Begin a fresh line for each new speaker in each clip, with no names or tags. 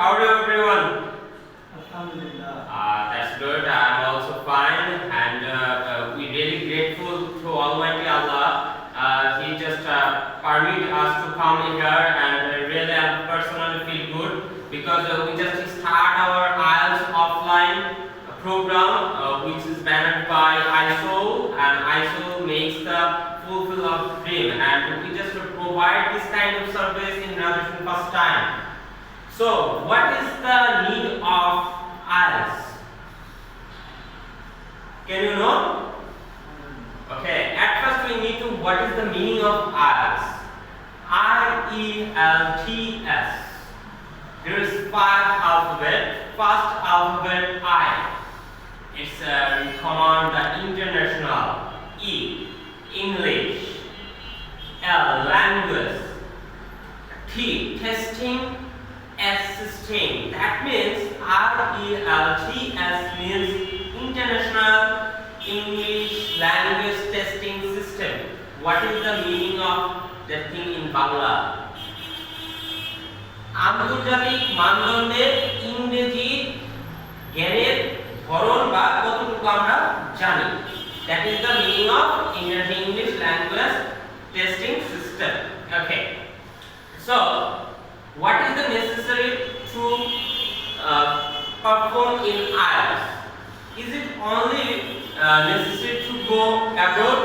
How are you, everyone?
Alhamdulillah.
That's good. I'm also fine, and we're really grateful to Almighty Allah. He just permitted us to come here, and really, I personally feel good because we just start our IELTS offline program, which is managed by ISOL, and ISOL makes the fulfill of dream, and we just provide this kind of service in graduation first time. So, what is the need of IELTS? Can you know? Okay, at first we need to, what is the meaning of IELTS? IELTS. There is 5 alphabet. First alphabet I. It's command the international. E. English. L. Language. T. Testing. S. Sustain. That means RELTS means International English Language Testing System. What is the meaning of that thing in Bangla? আন্তর্জাতিক মানদণ্ডের ইংরেজি জ্ঞানের ধরন বা কতটুকু আমরা জানি। That is the meaning of English Language Testing System. Okay. So, what is the necessary to perform in IELTS? Is it only necessary to go abroad?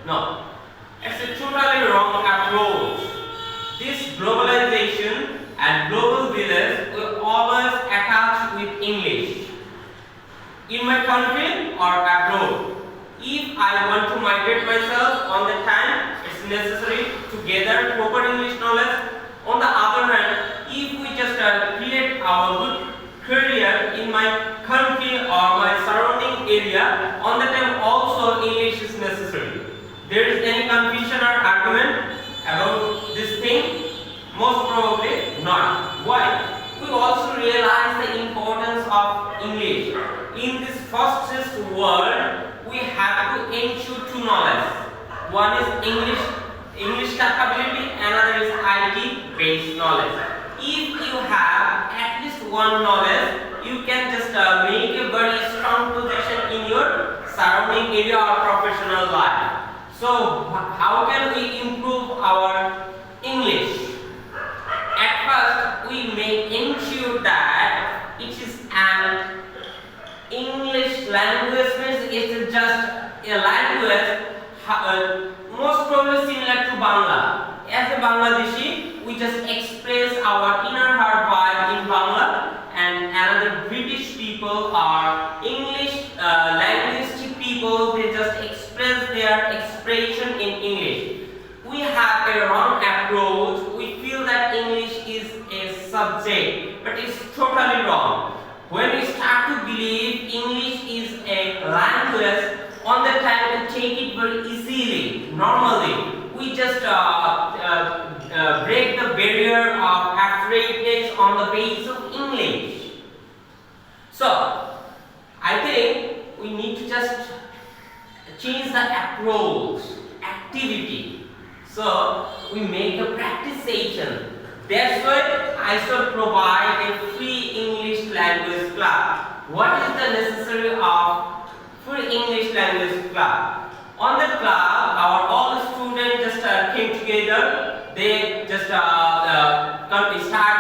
No. It's a totally wrong approach. This globalization and global village will always attach with English. In my country or abroad. If I want to migrate myself on the time, it's necessary to gather proper English knowledge. On the other hand, if we just create our good career in my country or my surrounding area, on the time also English is necessary. There is any confusion or argument about this thing? Most probably not. Why? We also realize the importance of English. In this fastest world, we have to ensure two knowledge. One is English capability, another is IT based knowledge. If you have at least one knowledge, you can just make a very strong position in your surrounding area or professional life. So, how can we improve our English? At first, we may ensure that it is an English language, means it is just a language most probably similar to Bangla. As a Bangladeshi, we just express our inner heart vibe in Bangla, and another British people are English linguistic people. They just express their expression in English. We have a wrong approach. We feel that English is a subject, but it's totally wrong. When we start to believe English is a language, on the time we take it very easily, normally. We just break the barrier of afraidness on the basis of English. So, I think we need to just change the approach, activity. So, we make a practice session. That's why I should provide a free English language club. What is the necessary of free English language club? On the club, our all students just came together. They just start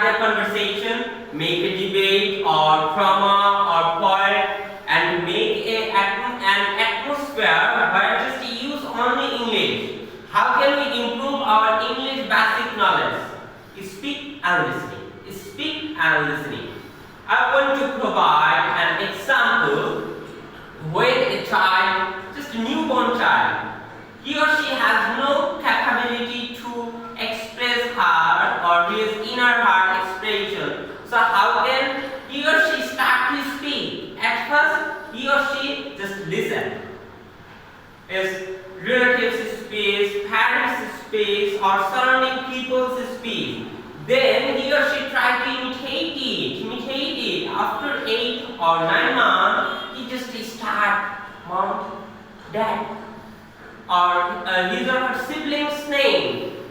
their conversation, make a debate or drama or poem, and make an atmosphere where just use only English. How can we improve our English basic knowledge? Speak and listening. Speak and listening. I want to provide an example. When a child, just a newborn child, he or she has no capability to express her or his inner heart expression. So how can he or she start to speak? At first, he or she just listen. His relatives speak, parents speak, or surrounding people speak. Then he or she try to imitate it. After 8 or 9 months, he just start, mom, dad, or his or her sibling's name.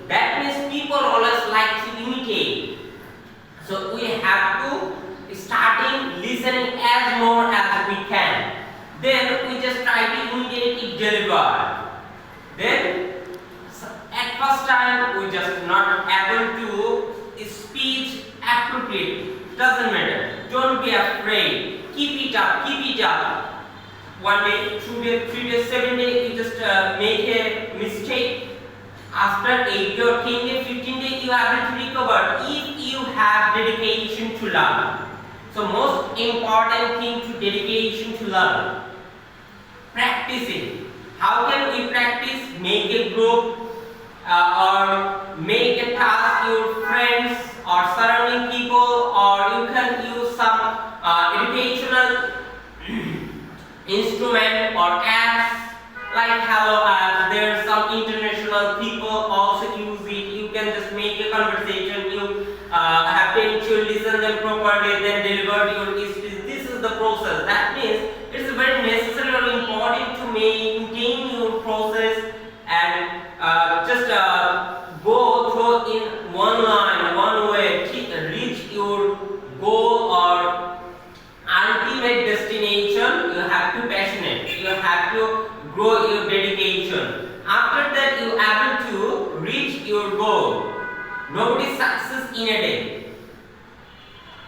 That means people always like to imitate. So we have to listening as more as we can. Then we just try to immediately deliver. Then at first time we just not able to speak appropriately. Doesn't matter. Don't be afraid. Keep it up. Keep it up. 1 day, 2 days, 3 days, 7 days, you just make a mistake. After 8 or 10 days, 15 days, you are able to recover if you have dedication to learn. So most important thing to dedication to learn. Practicing. How can we practice? Make a group or make a task your friends or surrounding people, or you can use some educational instrument or apps like Hello apps. There are some international people also use it. You can just make a conversation. You have to listen them properly, then deliver your speech. This is the process. That means it is very necessary or important to maintain your process and just go through in one line, one way, reach your goal or ultimate destination. You have to passionate. You have to grow your dedication. After that, you are able to reach your goal. Nobody success in a day.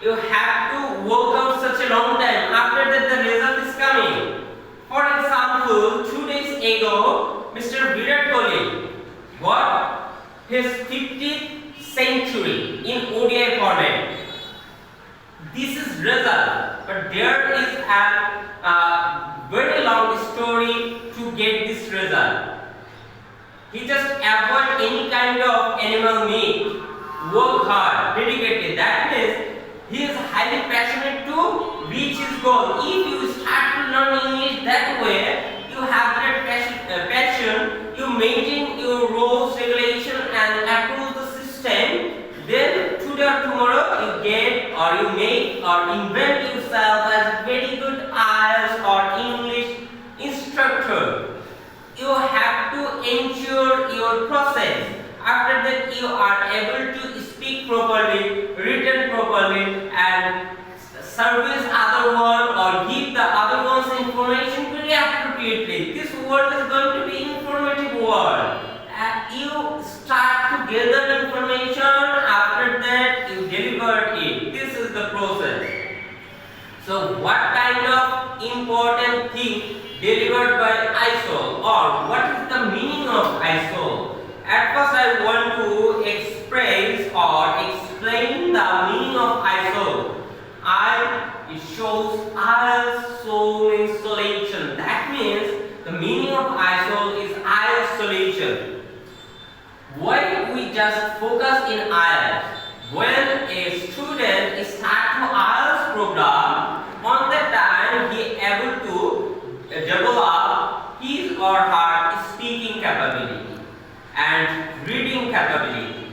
You have to work out such a long time. After that, the result is coming. For example, 2 days ago, Mr. Virat Kohli got his 50th century in ODI format. This is result, but there is a very long story to get this result. He just avoid any kind of animal meat, work hard, dedicated. That means he is highly passionate to reach his goal. If you start to learn English that way, you have that passion, you maintain your rules, regulation and approve the system, then today or tomorrow you get or you make or invent yourself as a very good IELTS or English instructor. You have to ensure your process. After that, you are able to speak properly, written properly, and service other one or give the other one's information very appropriately. This world is going to be informative world. You start to gather information. After that, you deliver it. This is the process. So, what kind of important thing delivered by ISOL, or what is the meaning of ISOL? At first I want to express or explain the meaning of ISOL. It shows ISOL installation. That means the meaning of ISOL is isolation. Why we just focus in IELTS? When a student starts to IELTS program, on that time he able to develop his or her speaking capability and reading capability.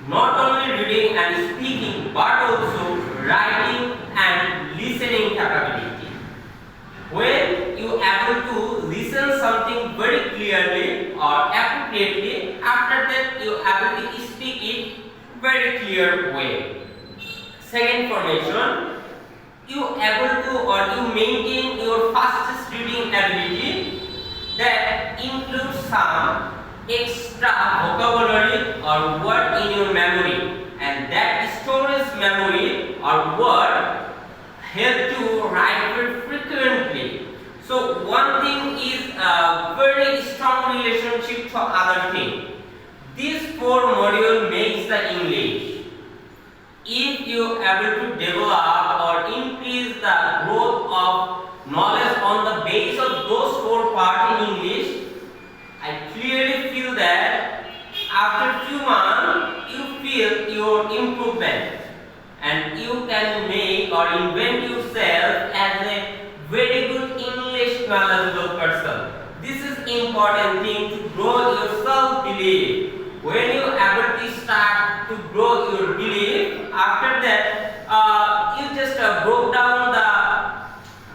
Not only reading and speaking, but also writing and listening capability. When you are able to listen something very clearly or appropriately, after that you are able to speak it very clear way. Second formation, you able to or you maintain your fastest reading ability that includes some extra vocabulary or word in your memory, and that storage memory or word help to write very frequently. So one thing is a very strong relationship to other thing. This 4 module makes the English. If you are able to develop or increase the growth of knowledge on the base of those 4 parts in English, I clearly feel that after few months you feel your improvement and you can make or invent yourself as a very good English knowledgeable person. This is important thing to grow your self-belief. When you are able to start to grow your belief, after that you just broke down the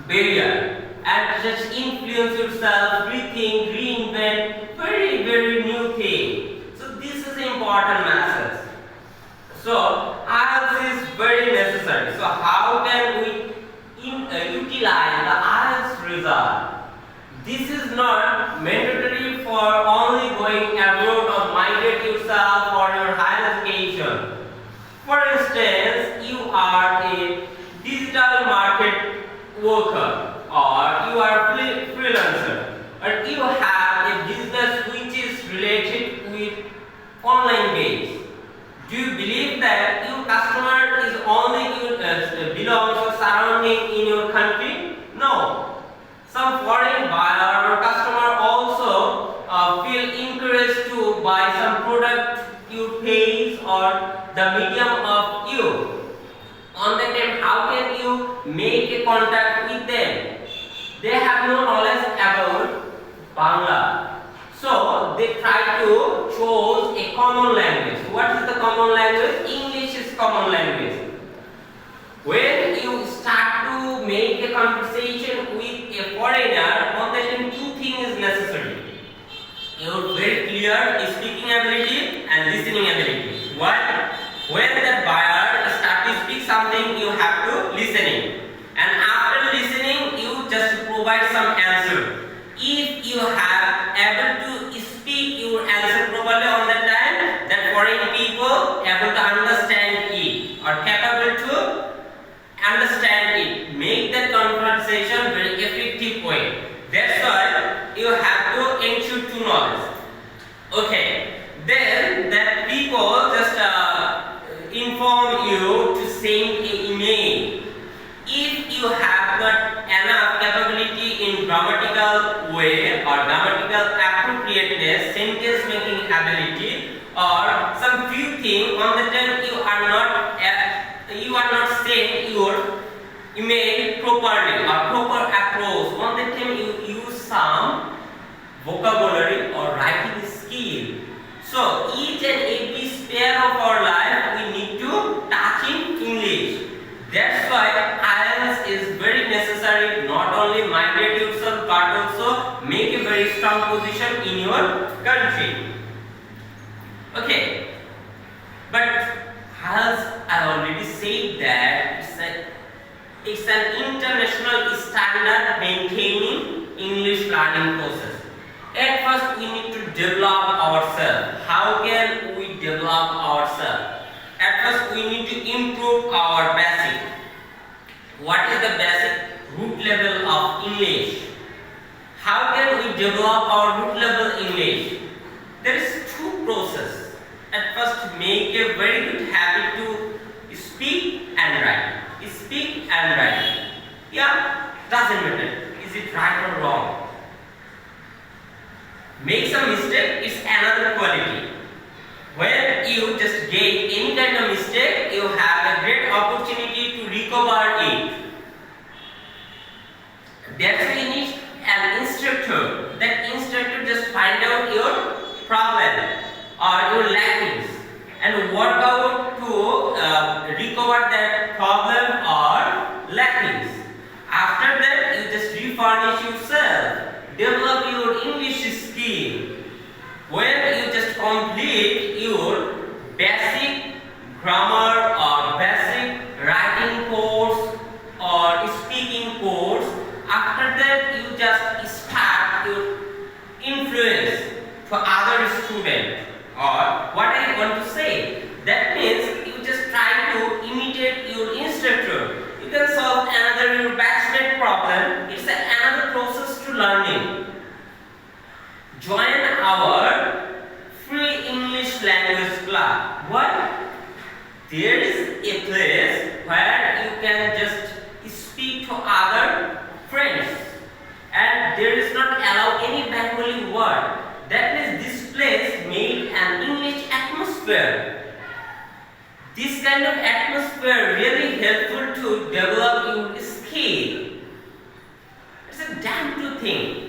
barrier and just influence yourself, rethink, reinvent very new thing. So this is important message. So IELTS is very necessary. So how can we not mandatory for only going abroad or migrate yourself for your higher education. For instance, you are a digital market worker, or you are a freelancer, or you have a business which is related with online base. Do you believe that your customer is only belongs or surrounding in your country? No. Some foreign buyer or customer also feel encouraged to buy some product you page or the medium of you. On that time, how can you make a contact with them? They have no knowledge about Bangla. So they try to choose a common language. What is the common language? English is common language. When you start to make a conversation with a foreigner, on that time two things is necessary. Your very clear speaking ability and listening ability. What? When the buyer start to speak something, you have to listening. And after listening, you just provide some answer. If you have able to speak your answer properly on that time, that foreign people able to understand it or capable to understand it, make that conversation very effective way. That's why you have to ensure two knowledge. Okay, then that people just inform you to send an email. If you have not enough capability in grammatical way or grammatical appropriateness, sentence making ability, or some few things on the time you are not saying your email properly or proper approach. On the time you use some vocabulary or writing skill. So each and every sphere of our life we need to touch in English. That's why IELTS is very necessary. Not only migrate yourself but also make a very strong position in your country. Okay, but as I already said that it's an international standard maintaining English learning process. At first we need to develop ourselves. How can we develop ourselves? At first we need to improve our basic. What is the basic root level of English? How can we develop our root level English? There is two process. At first make a very good habit to speak and write. Speak and write. Yeah, doesn't matter. Is it right or wrong? Make some mistake, it's another quality. When you just get any kind of mistake, you have a great opportunity to recover it. That's why you need an instructor. That instructor just find out your problem or your lackings and work out to recover that problem or lackings. After that, you just refurnish yourself, develop your English skill. When you just complete your basic grammar or basic writing course or speaking course, after that you just start your influence to other students. Or what I want to say, that means you just try to imitate your instructor. You can solve another your batchmate problem. It's another process to learning. Join our free English language club. What? There is a place where you can just speak to other friends, and there is not allow any Bengali word. That means this place made an English atmosphere. This kind of atmosphere really helpful to develop your skill. It's a damn good thing.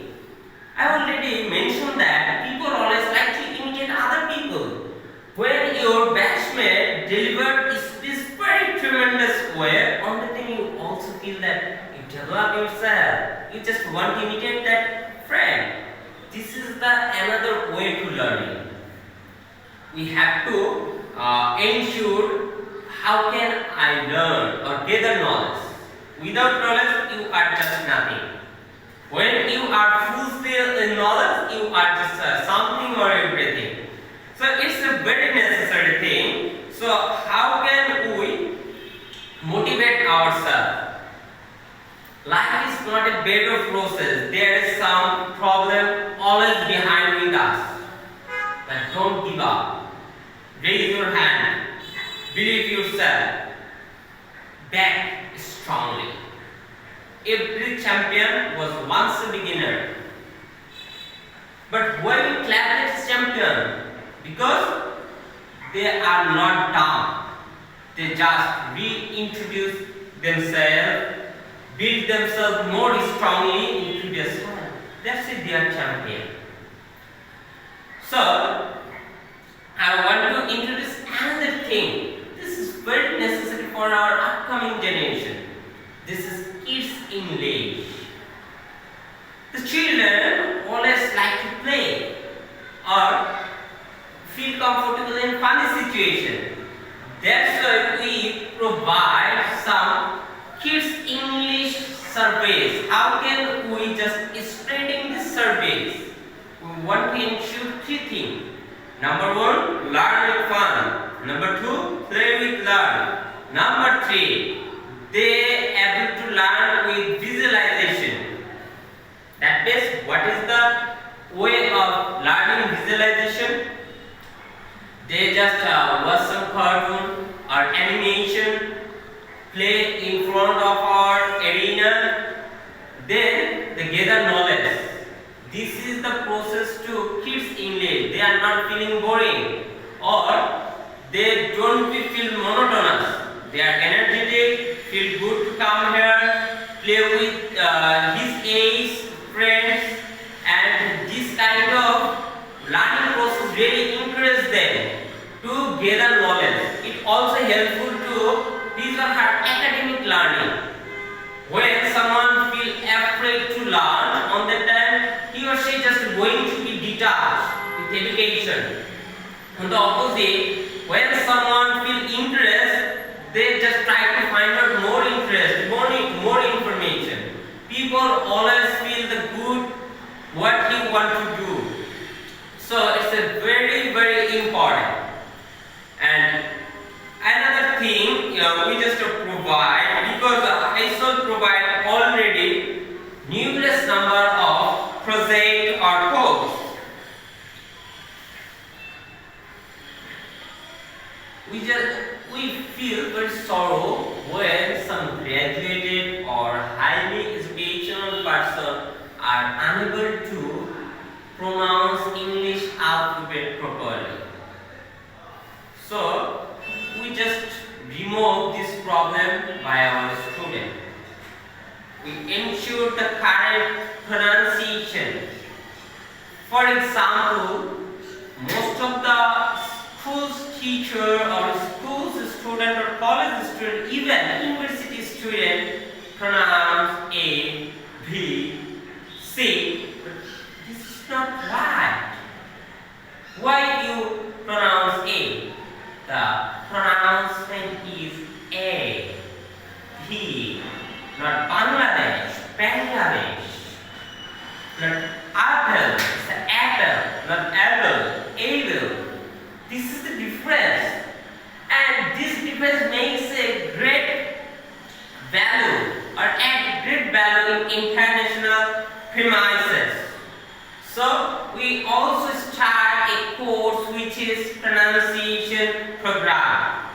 I already mentioned that people always like to imitate other people. When your batchmate delivered this very tremendous way, on the thing you also feel that you develop yourself. You just want to imitate that friend. This is the another way to learning. We have to ensure how can I learn or gather knowledge. Without knowledge, you are just nothing. When you are full in knowledge, you are just something or everything. So it's a very necessary thing. So how can we motivate ourselves? Life is not a bed of roses. There is some problem always behind with us. But don't give up. Raise your hand. Believe yourself. Back strongly. Every champion was once a beginner. But why we clap this champion? Because they are not dumb. They just reintroduce themselves, build themselves more strongly into their style. That's it, they are champion. So, I want to introduce another thing. This is very necessary for our upcoming generation. This is kids English. The children always like to play or feel comfortable in funny situation. That's why we provide some kids English surveys. How can we just spreading these surveys? We want to ensure three things. Number one, learn with fun. Number two, play with learn. Number three, they able to learn with visualization. That means, what is the way of learning visualization? They just watch some cartoon or animation, play in front of our arena, then they gather knowledge. This is the process to kids English. They are not feeling boring or they don't feel monotonous. They are energetic, feel good to come here, play with his age, friends, and this kind of learning process really encourages them to gather knowledge. It also helpful to his or her academic learning. When someone feels afraid to learn, on that time he or she just going to be detached with education. On the opposite, when someone feels interest, they just try to find out more interest, more information. People always feel the good what he want to do. So it's a very, very important. And another thing we just provide, because ISOL provide already numerous number of project or codes. We feel very sorrow when some graduated or highly educational person are unable to pronounce English alphabet properly. So we just remove this problem by our student. We ensure the correct pronunciation. For example, most of the school's teacher or school's student or college student, even university student, pronounce A, B, C. But this is not right. Why you pronounce A? The pronouncement is A, B, not Bangladesh, Bangladesh. Not apple, it's an apple, not apple, able. This is the difference, and this difference makes a great value or add great value in international premises. So we also start a course which is pronunciation program.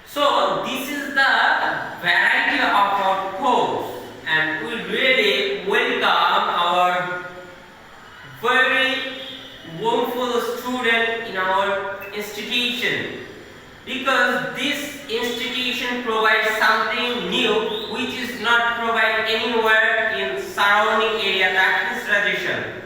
So this is the variety of our course, and we really welcome our very wonderful student in our institution, because this institution provides something new which is not provided anywhere in surrounding area, that is Rajasthan.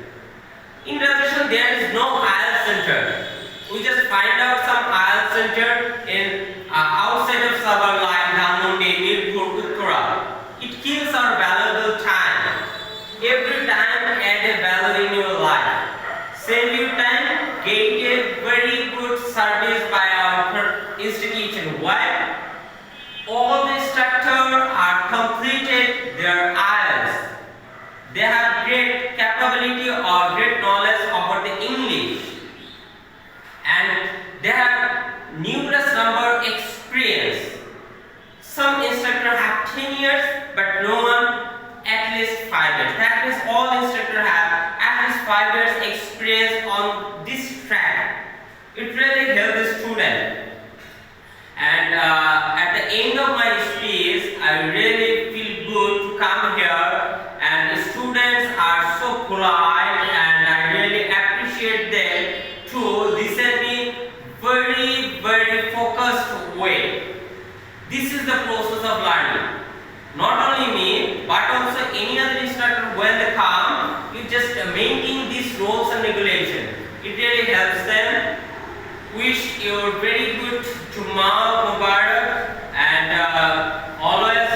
In Rajasthan there is no IELTS center. We just find out some IELTS center in outside of suburb like Dhanmondi, Mirpur, Uttara. It kills our valuable time. Every time add a value in your life. Save your time, get a very good service by our institution. Why? All the instructors are completed their IELTS. they have great capability or great knowledge about the English, and they have numerous number experience. Some instructor have 10 years, but no one at least 5 years. That means all instructor have at least 5 years experience on this track. It really helps the student. And at the end of my speech, I really feel good to come here, and the students are so polite, and I really appreciate them to listen me very focused way. This is the process of learning. Not only me, but also any other instructor when they come, you just maintain these rules and regulations. It really helps them. Wish you very good tomorrow, Mubarak, and always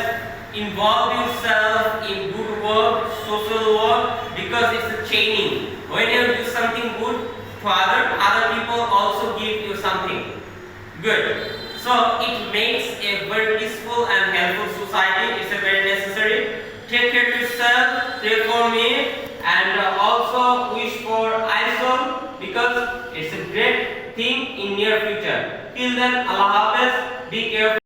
involve yourself in good work, social work, because it's a chaining. When you do something good to other people also give you something good. So it makes a very peaceful and helpful society. It's a very necessary. Take care of yourself, pray for me, and also wish for ISOL, because it's a great thing in near future. Till then, Allah Hafiz, be careful.